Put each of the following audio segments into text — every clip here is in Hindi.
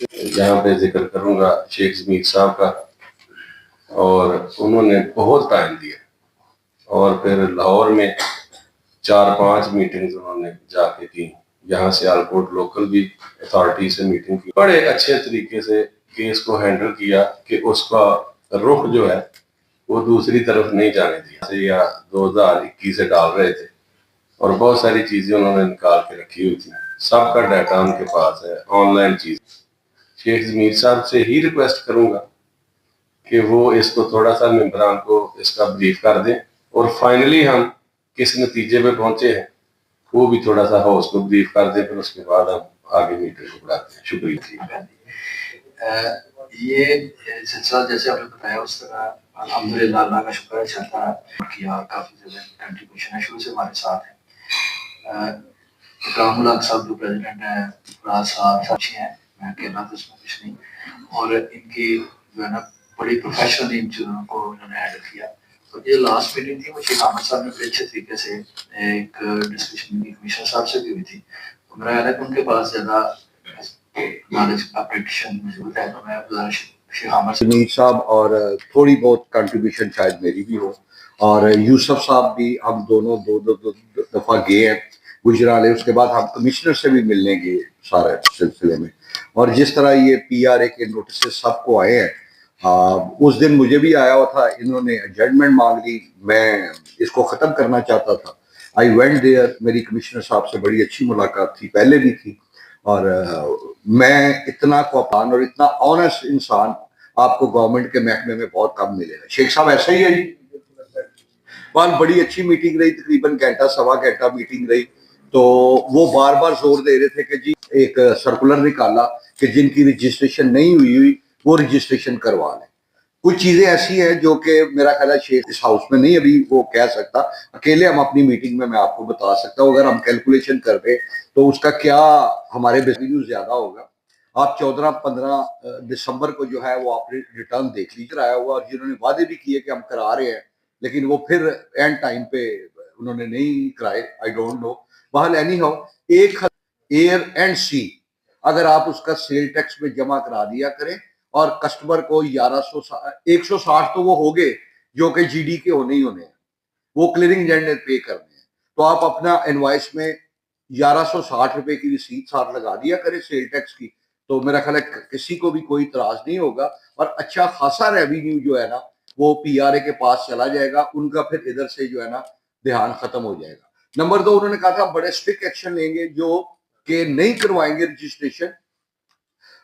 यहाँ पे जिक्र करूंगा शेख जमीर साहब का। और उन्होंने बहुत टाइम दिया और फिर लाहौर में 4-5 मीटिंग्स उन्होंने जाके की। यहाँ से आलकोट लोकल भी अथॉरिटी से मीटिंग की, बड़े अच्छे तरीके से केस को हैंडल किया कि उसका रुख जो है वो दूसरी तरफ नहीं जाने दिया। या 2021 से डाल रहे थे और बहुत सारी चीजें उन्होंने निकाल के रखी हुई थी, सबका डाटा उनके पास है, ऑनलाइन चीज। शेख जमीर साहब से ही रिक्वेस्ट करूंगा कि वो इसको थोड़ा सा मेंबरान को इसका ब्रीफ कर दें और फाइनली हम किस नतीजे पे पहुंचे हैं वो भी थोड़ा सा हाउस को ब्रीफ कर दें, फिर उसके बाद हम आगे मीटिंग को बढ़ाते हैं। शुक्रिया। ये सिलसिला जैसे आपने बताया उस तरह अल्हम्दुलिल्लाह अल्लाह का शुक्र है चलता है किया, काफ़ी ज़्यादा कंट्रीब्यूशन है, शुरू से हमारे साथ है। इकरामुल हक साहब जो प्रेसिडेंट हैं, फराज साहब अच्छे हैं, मैं अकेला तो इसमें कुछ नहीं, और इनकी जो है ना बड़ी प्रोफेशनली इन चीज़ों को इन्होंने हैंडल किया। तो ये लास्ट मीटिंग थी, मुझे अहमद साहब ने बड़े अच्छे तरीके से एक डिस्कशन कमिश्नर साहब से भी हुई थी। तो मेरा ख्याल है कि उनके पास ज़्यादा नॉलेज का प्रैक्टिशन मौजूद है, तो मैं जमीर साहब और थोड़ी बहुत कंट्रीब्यूशन शायद मेरी भी हो, और यूसुफ साहब भी, हम दोनों दो दफ़ा गए हैं गुजराले। उसके बाद हम कमिश्नर से भी मिलने गए सारे सिलसिले में। और जिस तरह ये PRA के नोटिस सबको आए हैं, उस दिन मुझे भी आया हुआ था, इन्होंने एडजमेंट मांग ली, मैं इसको ख़त्म करना चाहता था। आई वेंट देयर, मेरी कमिश्नर साहब से बड़ी अच्छी मुलाकात थी, पहले भी थी। और मैं इतना कोपान और इतना ऑनेस्ट इंसान आपको गवर्नमेंट के महकमे में बहुत कम मिलेगा। शेख साहब ऐसा ही है जी। वहाँ बड़ी अच्छी मीटिंग रही, तकरीबन घंटा सवा घंटा मीटिंग रही। तो वो बार बार जोर दे रहे थे कि जी एक सर्कुलर निकाला कि जिनकी रजिस्ट्रेशन नहीं हुई वो रजिस्ट्रेशन करवा लें। कुछ चीजें ऐसी हैं जो कि मेरा ख्याल है शेख इस हाउस में नहीं अभी वो कह सकता, अकेले हम अपनी मीटिंग में मैं आपको बता सकता हूँ। अगर हम कैलकुलेशन कर रहे तो उसका क्या हमारे बिजनेस ज्यादा होगा। आप 14-15 दिसंबर को जो है वो आपने रिटर्न देख लीजिए आया हुआ, और जिन्होंने वादे भी किए कि हम करा रहे हैं, लेकिन वो फिर एंड टाइम पे उन्होंने नहीं कराए। I don't know. बहल एनी हाउ, एक एयर एंड सी अगर आप उसका सेल टैक्स में जमा करा दिया करें, और कस्टमर को 160 तो वो हो गए जो कि GD के होने ही होने हैं, वो क्लियरिंग एजेंट ने पे करने हैं। तो आप अपना इनवॉइस में 1160 रुपए की रिसीट साथ लगा दिया करें सेल टैक्स की, तो मेरा ख्याल है किसी को भी कोई इतराज नहीं होगा। और अच्छा खासा रेवेन्यू जो है ना वो PRA के पास चला जाएगा, उनका फिर इधर से जो है ना ध्यान खत्म हो जाएगा। नंबर 2, उन्होंने कहा था बड़े स्ट्रिक्ट एक्शन लेंगे जो कि नहीं करवाएंगे रजिस्ट्रेशन,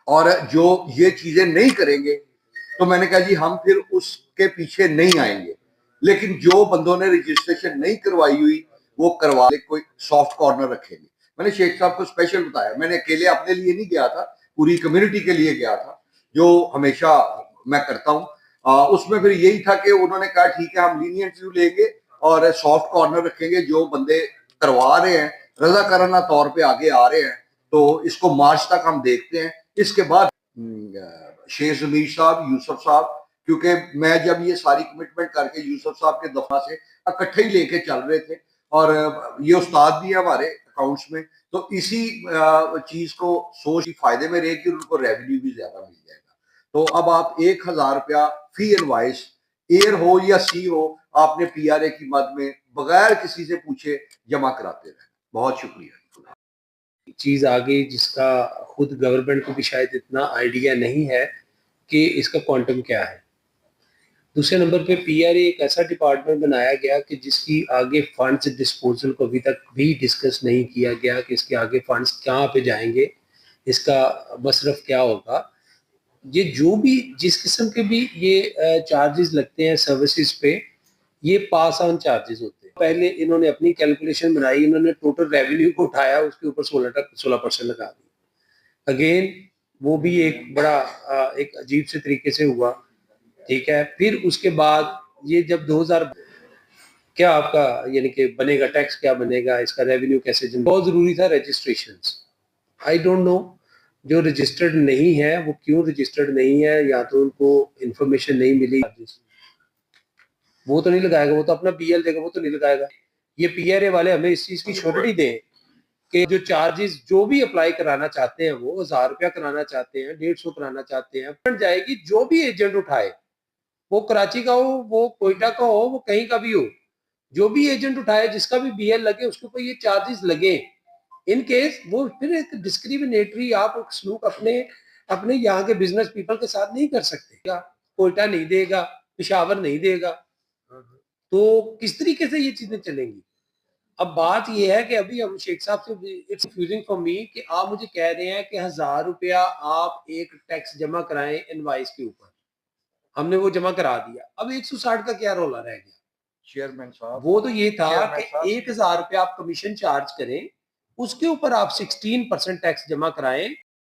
और जो ये चीजें नहीं करेंगे तो मैंने कहा जी हम फिर उसके पीछे नहीं आएंगे। लेकिन जो बंदों ने रजिस्ट्रेशन नहीं करवाई हुई वो करवा ले, कोई सॉफ्ट कॉर्नर रखेंगे। मैंने शेख साहब को स्पेशल बताया, मैंने अकेले अपने लिए नहीं गया था, पूरी कम्युनिटी के लिए गया था, जो हमेशा मैं करता हूँ। उसमें फिर यही था कि उन्होंने कहा ठीक है हम लीनियंट व्यू लेंगे और सॉफ्ट कॉर्नर रखेंगे, जो बंदे करवा रहे हैं रजाकाराना तौर पे आगे आ रहे हैं तो इसको मार्च तक हम देखते हैं। इसके बाद शेख जमीर साहब, यूसुफ साहब, क्योंकि मैं जब ये सारी कमिटमेंट करके यूसुफ साहब के दफा से इकट्ठे ही लेके चल रहे थे, और ये उस्ताद भी है हमारे अकाउंट्स में, तो इसी चीज को सोच ही फायदे में रहेगी, उनको रेवेन्यू भी ज्यादा मिल जाएगा। तो अब आप 1000 रुपया फी इनवाइस, एयर हो या सी हो, आपने PRA की मद में बगैर किसी से पूछे जमा कराते रहे। बहुत शुक्रिया। चीज़ आ गई जिसका खुद गवर्नमेंट को भी शायद इतना आइडिया नहीं है कि इसका क्वांटम क्या है। दूसरे नंबर पे PRA एक ऐसा डिपार्टमेंट बनाया गया कि जिसकी आगे फंड्स डिस्पोजल को अभी तक भी डिस्कस नहीं किया गया कि इसके आगे फंड्स कहाँ पे जाएंगे, इसका मसरफ क्या होगा। ये जो भी जिस किस्म के भी ये चार्जेस लगते हैं सर्विसेज पे, ये पास ऑन चार्जेस होते हैं। पहले इन्होंने अपनी कैलकुलेशन बनाई, इन्होंने टोटल रेवेन्यू को उठाया, उसके ऊपर 16% लगा दी। अगेन वो भी एक बड़ा एक अजीब से तरीके से हुआ, ठीक है। फिर उसके बाद ये जब 2000 क्या आपका यानी कि बनेगा, टैक्स क्या बनेगा, इसका रेवेन्यू कैसे बहुत जरूरी था रजिस्ट्रेशंस। आई डोंट नो जो रजिस्टर्ड नहीं है वो क्यों रजिस्टर्ड नहीं है, या तो उनको इंफॉर्मेशन नहीं मिली, वो तो नहीं लगाएगा, वो तो अपना PL देगा, वो तो नहीं लगाएगा। ये PRA वाले हमें इस चीज की श्योरिटी दें कि जो चार्जेस जो भी अप्लाई कराना चाहते हैं वो 1000 रुपया कराना चाहते हैं, 150 कराना चाहते हैं, बन जाएगी। जो भी एजेंट उठाए, वो कराची का हो, वो कोयटा का हो, वो कहीं का भी हो, जो भी एजेंट उठाए, जिसका भी बीएल लगे, उसके ऊपर ये चार्जेस लगे। इन केस वो फिर एक डिस्क्रिमिनेटरी आप सलूक अपने अपने यहाँ के बिजनेस पीपल के साथ नहीं कर सकते। कोयटा नहीं देगा, पिशावर नहीं देगा, तो किस तरीके से ये चीजें चलेंगी? अब बात ये है कि अभी हम शेख साहब से, इट्स कंफ्यूजिंग फॉर मी कि आप मुझे कह रहे हैं कि 1000 रुपया आप एक टैक्स जमा कराएं इनवाइस के ऊपर, हमने वो जमा करा दिया, अब 160 का क्या रोला रह गया? चेयरमैन साहब, वो तो ये था कि 1000 रुपया आप कमीशन चार्ज करें, उसके ऊपर आप 16% टैक्स जमा कराएं